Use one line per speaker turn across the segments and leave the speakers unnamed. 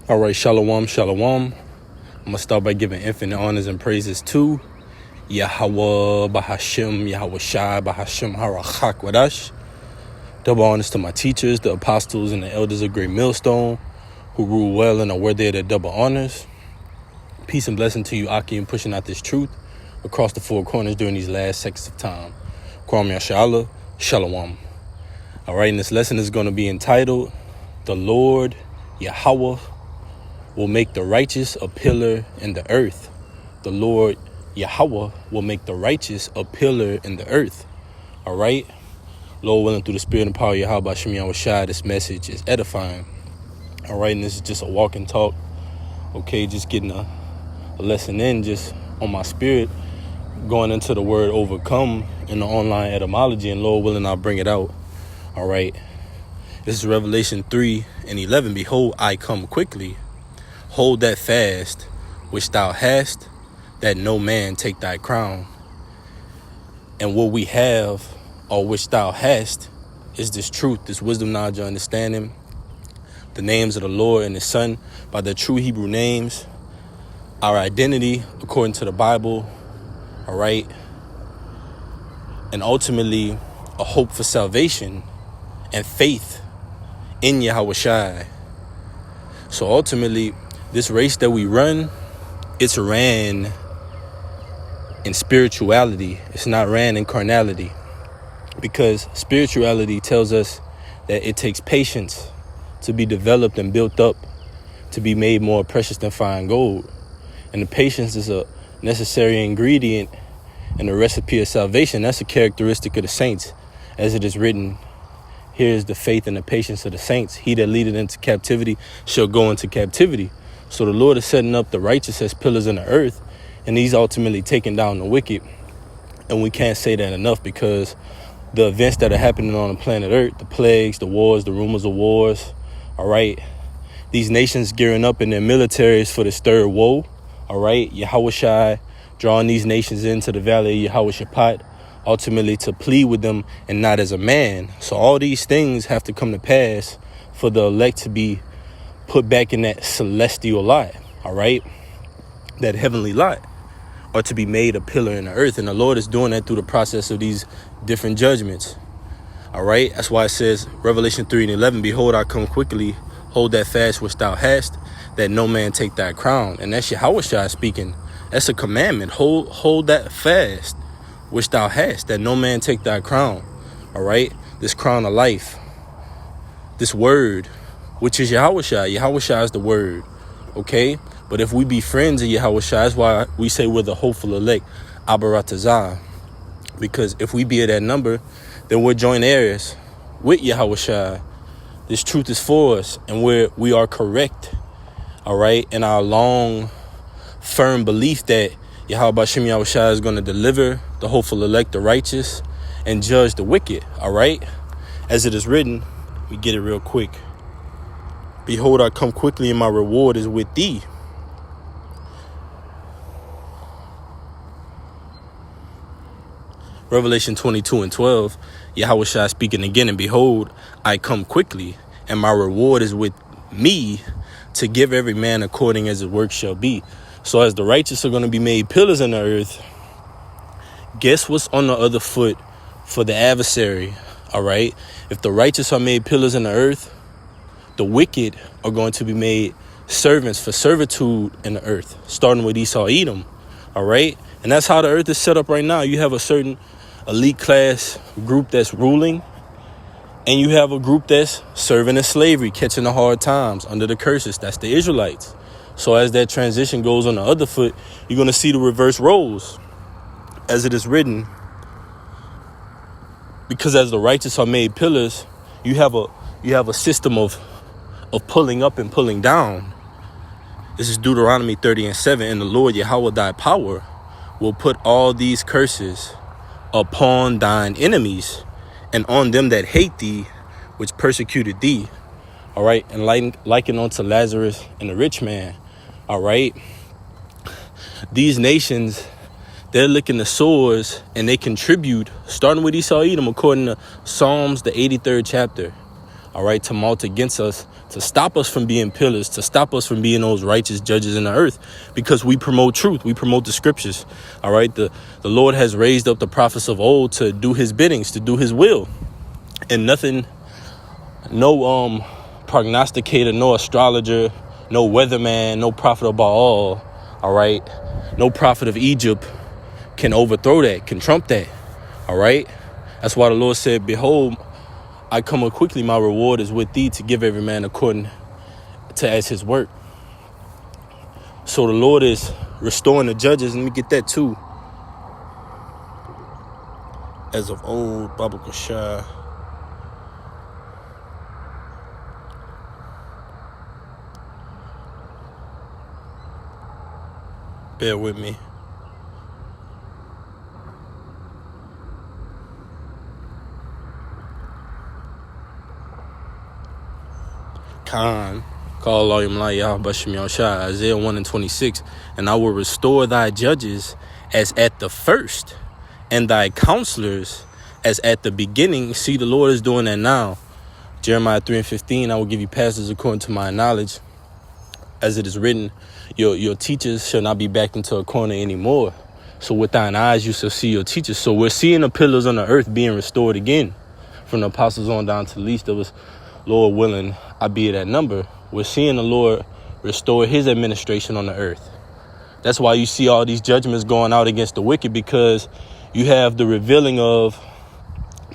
All right, shalom, shalom. I'm going to start by giving infinite honors and praises to 𝐤𝐄𝐄 𝐿 𝐻𝐿. Double honors to my teachers, the apostles, and the elders of Great Millstone, who rule well and are worthy of their double honors. Peace and blessing to you, Aki, in pushing out this truth across the four corners during these last seconds of time. Kwame Yashala, shalom. All right, and this lesson is going to be entitled, The Lord Yahweh will make the righteous a pillar in the earth. The Lord Yahweh will make the righteous a pillar in the earth. All right. Lord willing, through the spirit and power of Yahweh, 𝐤𝐄𝐄𝐄, this message is edifying. All right. And this is just a walk and talk. Okay. Just getting a lesson in just on my spirit, going into the word overcome in the online etymology, and Lord willing, I'll bring it out. All right. This is Revelation 3:11. Behold, I come quickly. Hold that fast which thou hast, that no man take thy crown. And what we have, or which thou hast, is this truth, this wisdom, knowledge, and understanding. The names of the Lord and His Son by their true Hebrew names. Our identity according to the Bible. All right. And ultimately, a hope for salvation and faith in Yahweh. So ultimately, this race that we run, it's ran in spirituality. It's not ran in carnality. Because spirituality tells us that it takes patience to be developed and built up, to be made more precious than fine gold. And the patience is a necessary ingredient in the recipe of salvation. That's a characteristic of the saints. As it is written, here is the faith and the patience of the saints. He that leadeth into captivity shall go into captivity. So the Lord is setting up the righteous as pillars in the earth, and He's ultimately taking down the wicked. And we can't say that enough, because the events that are happening on the planet Earth, the plagues, the wars, the rumors of wars, all right, these nations gearing up in their militaries for this third woe, all right, Yahweh drawing these nations into the valley of Yahweh, ultimately to plead with them and not as a man. So all these things have to come to pass for the elect to be put back in that celestial lot, all right, that heavenly lot, or to be made a pillar in the earth. And the Lord is doing that through the process of these different judgments, all right. That's why it says, Revelation 3:11, behold, I come quickly, hold that fast which thou hast, that no man take thy crown. And that's Yahweh speaking. That's a commandment. Hold that fast which thou hast, that no man take thy crown, all right. This crown of life, this word, which is Yahweh. Yahweh is the word, okay? But if we be friends of Yahweh, that's why we say we're the hopeful elect, Abaratazah. Because if we be of that number, then we're joint heirs with Yahweh. This truth is for us, and we are correct, all right? In our long, firm belief that Yahweh is going to deliver the hopeful elect, the righteous, and judge the wicked, all right? As it is written, we get it real quick. Behold, I come quickly, and my reward is with thee. Revelation 22:12, Yahweh speaking again, and behold, I come quickly, and my reward is with me, to give every man according as his work shall be. So as the righteous are going to be made pillars in the earth, guess what's on the other foot for the adversary, all right? If the righteous are made pillars in the earth, the wicked are going to be made servants for servitude in the earth, starting with Esau, Edom, all right? And that's how the earth is set up right now. You have a certain elite class group that's ruling, and you have a group that's serving in slavery, catching the hard times under the curses. That's the Israelites. So as that transition goes on the other foot, you're going to see the reverse roles, as it is written. Because as the righteous are made pillars, you have a system of pulling up and pulling down. This is Deuteronomy 30:7. And the Lord Yahweh thy power will put all these curses upon thine enemies and on them that hate thee, which persecuted thee. All right. And liken unto Lazarus and the rich man. All right. These nations, they're licking the sores, and they contribute, starting with Esau, Edom, according to Psalms, the 83rd chapter. all right, to mount against us, to stop us from being pillars, to stop us from being those righteous judges in the earth, because we promote truth. We promote the scriptures. All right. The Lord has raised up the prophets of old to do his biddings, to do his will. And nothing, no prognosticator, no astrologer, no weatherman, no prophet of Baal, all right, no prophet of Egypt can overthrow that, can trump that. All right. That's why the Lord said, behold, I come up quickly, my reward is with thee to give every man according to as his work. So the Lord is restoring the judges. Let me get that too. As of old, 𝐤𝐄𝐄𝐅. Bear with me. 𝐤𝐄𝐅𝐄, Isaiah 1:26. And I will restore thy judges as at the first, and thy counselors as at the beginning. See, the Lord is doing that now. Jeremiah 3:15. I will give you pastors according to my knowledge. As it is written, your teachers shall not be backed into a corner anymore. So with thine eyes you shall see your teachers. So we're seeing the pillars on the earth being restored again. From the apostles on down to the least of us, Lord willing, I be that number. We're seeing the Lord restore his administration on the earth. That's why you see all these judgments going out against the wicked, because you have the revealing of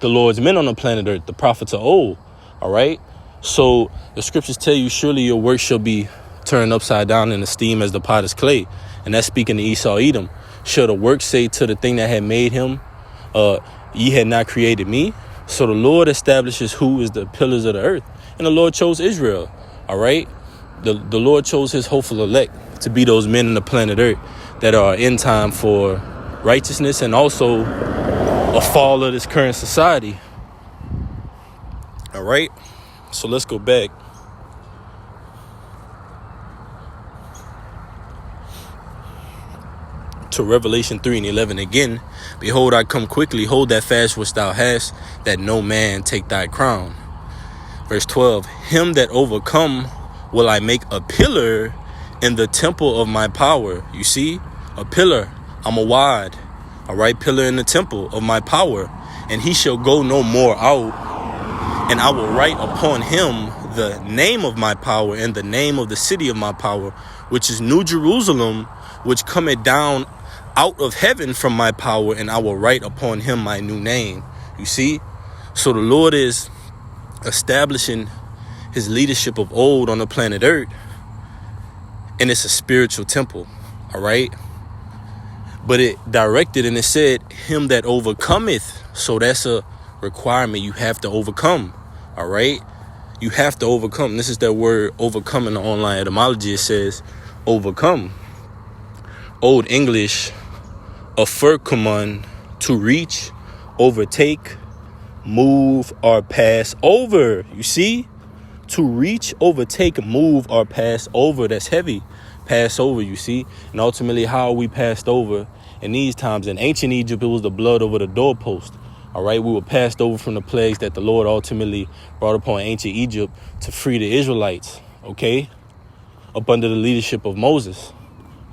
the Lord's men on the planet earth, the prophets of old. All right. So the scriptures tell you, surely your work shall be turned upside down in esteem as the potter's clay. And that's speaking to Esau, Edom. Shall the work say to the thing that had made him, ye had not created me? So the Lord establishes who is the pillars of the earth. And the Lord chose Israel. All right. The Lord chose his hopeful elect to be those men in the planet earth that are in time for righteousness and also a fall of this current society. All right. So let's go back. To Revelation 3:11 again. Behold, I come quickly. Hold that fast which thou hast, that no man take thy crown. Verse 12. Him that overcome will I make a pillar in the temple of my power. You see, a pillar. I'm a wad. All right, pillar in the temple of my power. And he shall go no more out. And I will write upon him the name of my power and the name of the city of my power, which is New Jerusalem, which cometh down out of heaven from my power, and I will write upon him my new name. You see? So the Lord is establishing his leadership of old on the planet earth, and it's a spiritual temple. All right. But it directed and it said him that overcometh. So that's a requirement. You have to overcome. All right. You have to overcome. This is that word overcome in the online etymology. It says overcome. Old English, 𝐤𝐄𝐄𝐅𝐄, to reach, overtake, move, or pass over. You see? To reach, overtake, move, or pass over. That's heavy. Pass over, you see? And ultimately, how are we passed over in these times? In ancient Egypt, it was the blood over the doorpost. All right? We were passed over from the plagues that the Lord ultimately brought upon ancient Egypt to free the Israelites. Okay? Up under the leadership of Moses.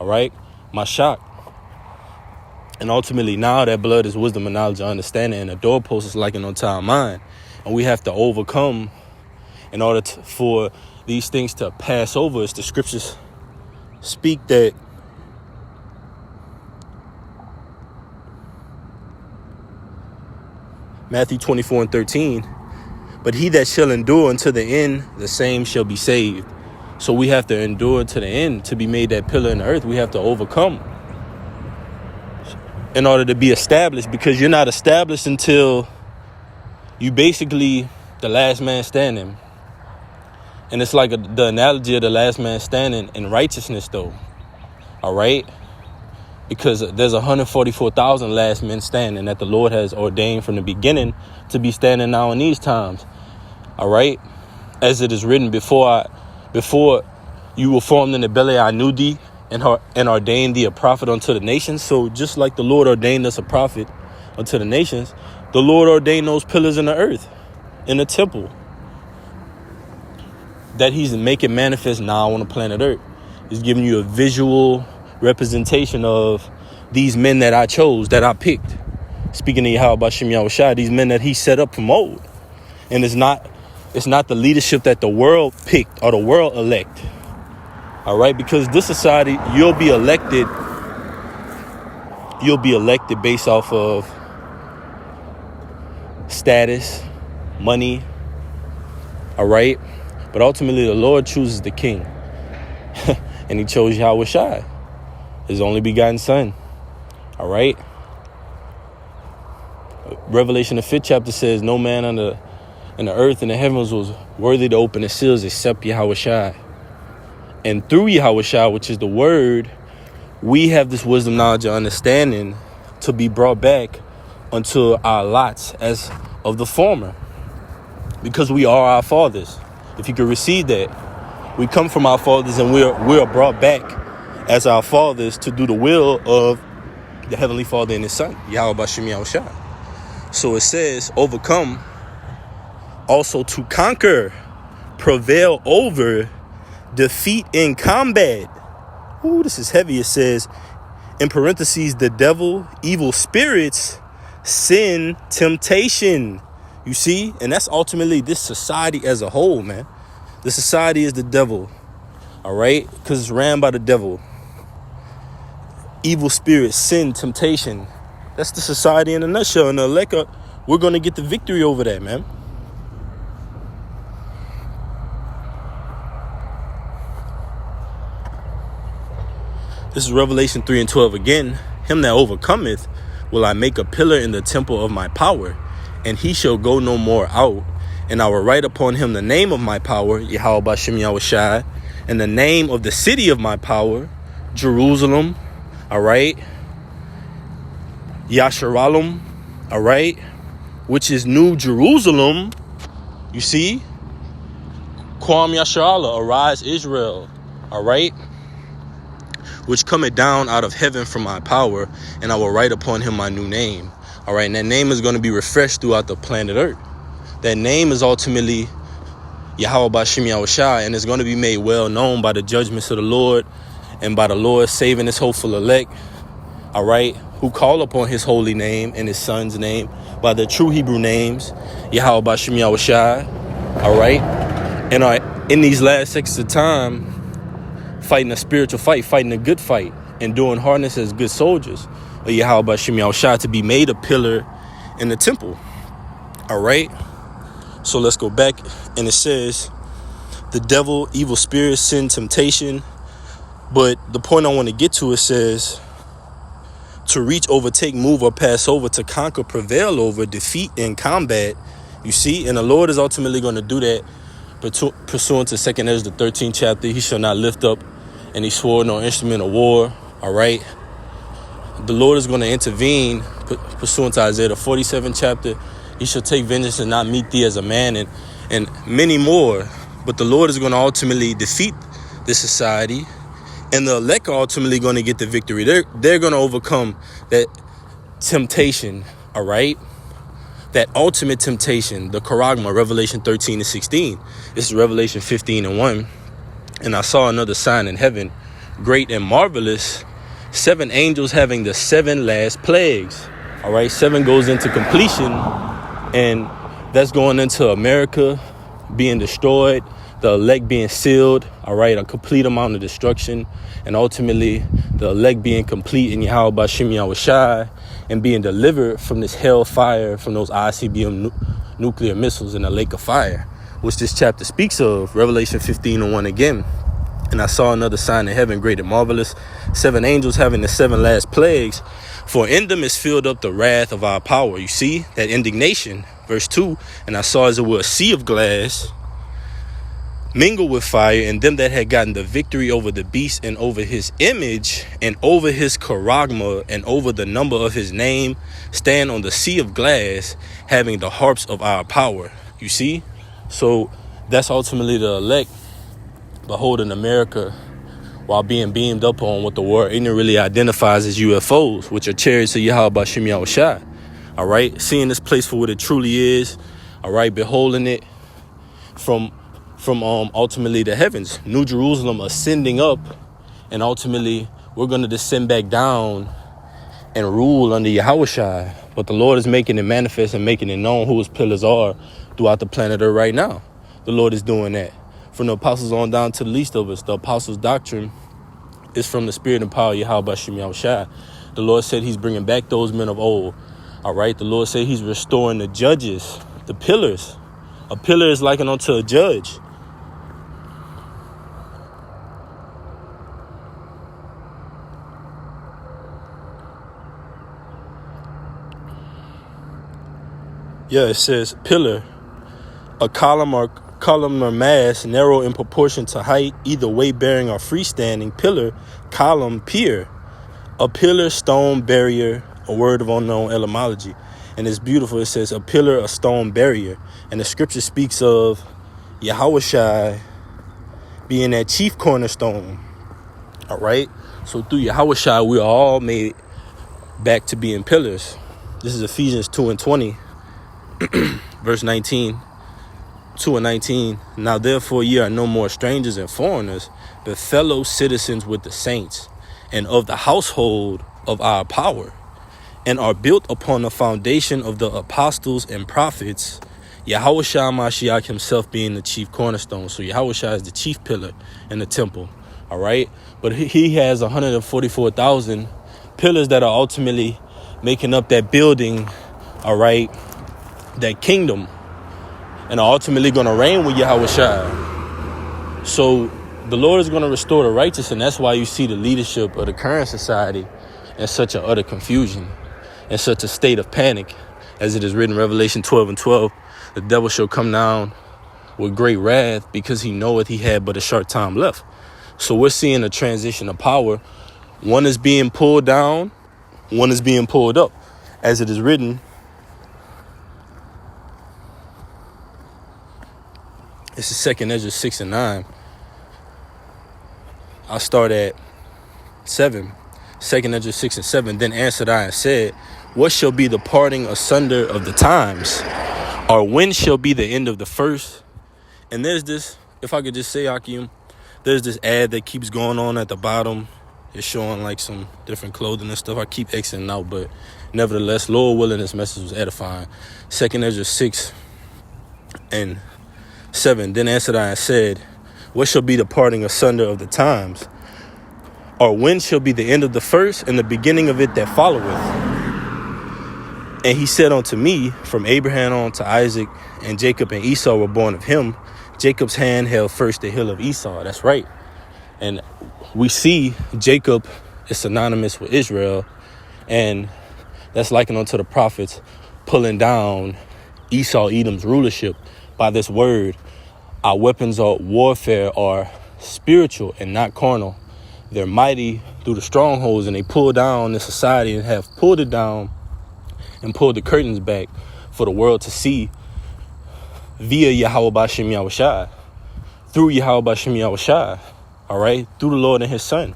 All right? Mashak. And ultimately now that blood is wisdom and knowledge and understanding, and the doorpost is like an on-time mind. And we have to overcome in order for these things to pass over. As the scriptures speak that Matthew 24:13, but he that shall endure unto the end, the same shall be saved. So we have to endure to the end to be made that pillar in the earth. We have to overcome in order to be established, because you're not established until you basically the last man standing. And it's like the analogy of the last man standing in righteousness, though. All right. Because there's 144,000 last men standing that the Lord has ordained from the beginning to be standing now in these times. All right. As it is written, before you were formed in the belly, I knew thee, and ordained thee a prophet unto the nations. So just like the Lord ordained us a prophet unto the nations, the Lord ordained those pillars in the earth, in the temple. that he's making manifest now on the planet Earth. He's giving you a visual representation of these men that I chose, that I picked. Speaking of 𝐤𝐄𝐄𝐄, these men that he set up from old. And it's not the leadership that the world picked or the world elect. All right, because this society, you'll be elected based off of status, money. All right, but ultimately the Lord chooses the king. And he chose 𝐤𝐄𝐄𝐄, his only begotten son. All right. Revelation, the 5th chapter says, no man in the earth and the heavens was worthy to open the seals except 𝐤𝐄𝐄. And through 𝐤𝐄𝐄, which is the word, we have this wisdom, knowledge, and understanding to be brought back unto our lots as of the former. Because we are our fathers. If you could receive that, we come from our fathers and we're brought back as our fathers to do the will of the Heavenly Father and His Son, 𝐤𝐿. So it says, overcome, also to conquer, prevail over, defeat in combat. Ooh, this is heavy. It says, in parentheses, the devil, evil spirits, sin, temptation. You see? And that's ultimately this society as a whole, man. The society is the devil. All right? Because it's ran by the devil. Evil spirits, sin, temptation. That's the society in a nutshell. And the elect, we're going to get the victory over that, man. This is Revelation 3:12 again. Him that overcometh will I make a pillar in the temple of my power, and he shall go no more out. And I will write upon him the name of my power, 𝐤𝐿, and the name of the city of my power, Jerusalem. All right. Yasharalem. All right. Which is New Jerusalem. You see? Quam Yasharallah, arise Israel. All right. Which cometh down out of heaven from my power, and I will write upon him my new name. All right. And that name is going to be refreshed throughout the planet Earth. That name is ultimately 𝐤𝐿, and it's going to be made well known by the judgments of the Lord and by the Lord saving his hopeful elect, all right, who call upon his holy name and his son's name by the true Hebrew names, 𝐤𝐿, all right, and are in these last seconds of time fighting a spiritual fight, fighting a good fight, and doing hardness as good soldiers, 𝐤𝐿, to be made a pillar in the temple, all right. So let's go back, and it says the devil, evil spirits, sin, temptation. But the point I want to get to, it says to reach, overtake, move, or pass over, to conquer, prevail over, defeat in combat. You see, and the Lord is ultimately going to do that pursuant to 2nd Ezra, the 13th chapter. He shall not lift up any sword nor instrument of war. All right. The Lord is going to intervene pursuant to Isaiah, the 47th chapter. He shall take vengeance and not meet thee as a man, and many more. But the Lord is going to ultimately defeat this society, and the elect are ultimately going to get the victory. They're going to overcome that temptation, all right? That ultimate temptation, the 𝐤𝐿, Revelation 13:16. This is Revelation 15:1. And I saw another sign in heaven, great and marvelous, 7 angels having the 7 last plagues. All right, 7 goes into completion. And that's going into America being destroyed, the elect being sealed, all right, a complete amount of destruction, and ultimately the elect being complete in 𝐤𝐿, and being delivered from this hell fire, from those ICBM nuclear missiles in a lake of fire, which this chapter speaks of, Revelation 15:1 again. And I saw another sign in heaven, great and marvelous, 7 angels having the 7 last plagues. For in them is filled up the wrath of our power. You see that indignation. Verse 2. And I saw as it were a sea of glass mingled with fire, and them that had gotten the victory over the beast and over his image and over his 𝐤𝐿 and over the number of his name stand on the sea of glass, having the harps of our power. You see? So that's ultimately the elect beholding America while being beamed up on what the world ignorantly identifies as UFOs, which are chariots of 𝐤𝐿. All right, seeing this place for what it truly is. All right, beholding it from from ultimately the heavens. New Jerusalem ascending up, and ultimately we're going to descend back down and rule under Yahushua. But the Lord is making it manifest and making it known who his pillars are throughout the planet Earth right now. The Lord is doing that. From the apostles on down to the least of us, the apostles' doctrine is from the spirit and power of 𝐤𝐄𝐄𝐄. The Lord said he's bringing back those men of old. All right. The Lord said he's restoring the judges, the pillars. A pillar is likened unto a judge. Yeah, it says pillar, a column or mass, narrow in proportion to height, either weight bearing or freestanding. Pillar, column, pier. A pillar, stone, barrier, a word of unknown etymology. And it's beautiful. It says a pillar, a stone, barrier. And the scripture speaks of Yahushua being that chief cornerstone. All right. So through Yahushua, we are all made back to being pillars. This is Ephesians 2:20. Verse 19, 2:19. Now therefore ye are no more strangers and foreigners, but fellow citizens with the saints, and of the household of our power, and are built upon the foundation of the apostles and prophets, Yahushua Mashiach himself being the chief cornerstone. So Yahushua is the chief pillar in the temple. All right. But he has 144,000 pillars that are ultimately making up that building. All right. That kingdom, and are ultimately going to reign with Yahushua. So the Lord is going to restore the righteous, and that's why you see the leadership of the current society in such a utter confusion, in such a state of panic. As it is written in Revelation 12:12, the devil shall come down with great wrath, because he knoweth he had but a short time left. So we're seeing a transition of power. One is being pulled down, one is being pulled up. As it is written, this is 2 Ezra 6:9. I'll start at 7. 2 Ezra 6:7. Then answered I and said, what shall be the parting asunder of the times? Or when shall be the end of the first? And there's this, if I could just say, Akim, there's this ad that keeps going on at the bottom. It's showing like some different clothing and stuff. I keep exiting out, but nevertheless, Lord willing, this message was edifying. 2 Ezra 6:7. Then answered I and said, what shall be the parting asunder of the times? Or when shall be the end of the first, and the beginning of it that followeth? And he said unto me, from Abraham on to Isaac, and Jacob and Esau were born of him. Jacob's hand held first the hill of Esau. That's right. And we see Jacob is synonymous with Israel, and that's likened unto the prophets pulling down Esau, Edom's rulership by this word. Our weapons of warfare are spiritual and not carnal. They're mighty through the strongholds, and they pull down the society and have pulled it down and pulled the curtains back for the world to see via 𝐤𝐄𝐄𝐄, through 𝐤𝐄𝐄𝐄, all right, through the Lord and his son.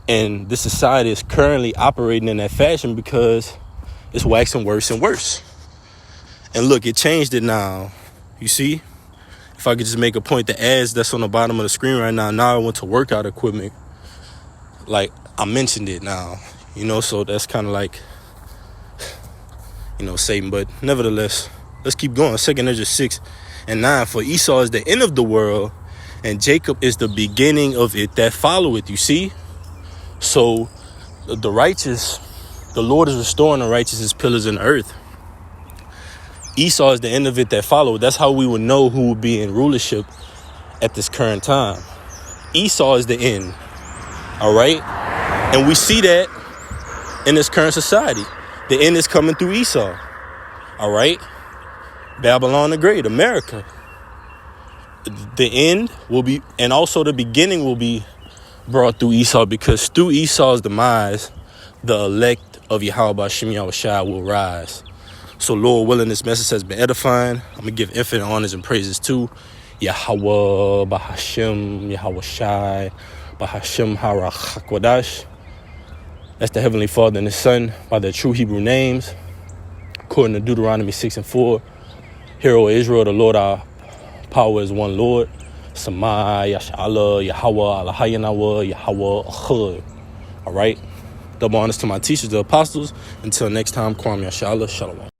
And this society is currently operating in that fashion because it's waxing worse and worse. And look, it changed it now. You see, if I could just make a point, the ads that's on the bottom of the screen right now I went to workout equipment. Like, I mentioned it now, so that's kind of like, Satan. But nevertheless, let's keep going. 2 Ezra 6:9. For Esau is the end of the world, and Jacob is the beginning of it that followeth. You see? So the righteous, the Lord is restoring the righteous as pillars in the earth. Esau is the end of it that followed. That's how we would know who would be in rulership at this current time. Esau is the end. All right. And we see that in this current society. The end is coming through Esau. All right. Babylon the Great, America. The end will be, and also the beginning will be brought through Esau, because through Esau's demise, the elect of 𝐤𝐄𝐄𝐄 will rise. So Lord willing, this message has been edifying. I'm going to give infinite honors and praises to Yahweh, Bahashem, Yahushai, Bahashem Harachakwadash. That's the Heavenly Father and His Son by their true Hebrew names. According to Deuteronomy 6:4, Hear, O Israel, the Lord our power is one Lord. Sama, Yashala, Yahweh, Alahayanawa, Yahweh. All right. Double honors to my teachers, the apostles. Until next time, Kwam Yashala, Shalom.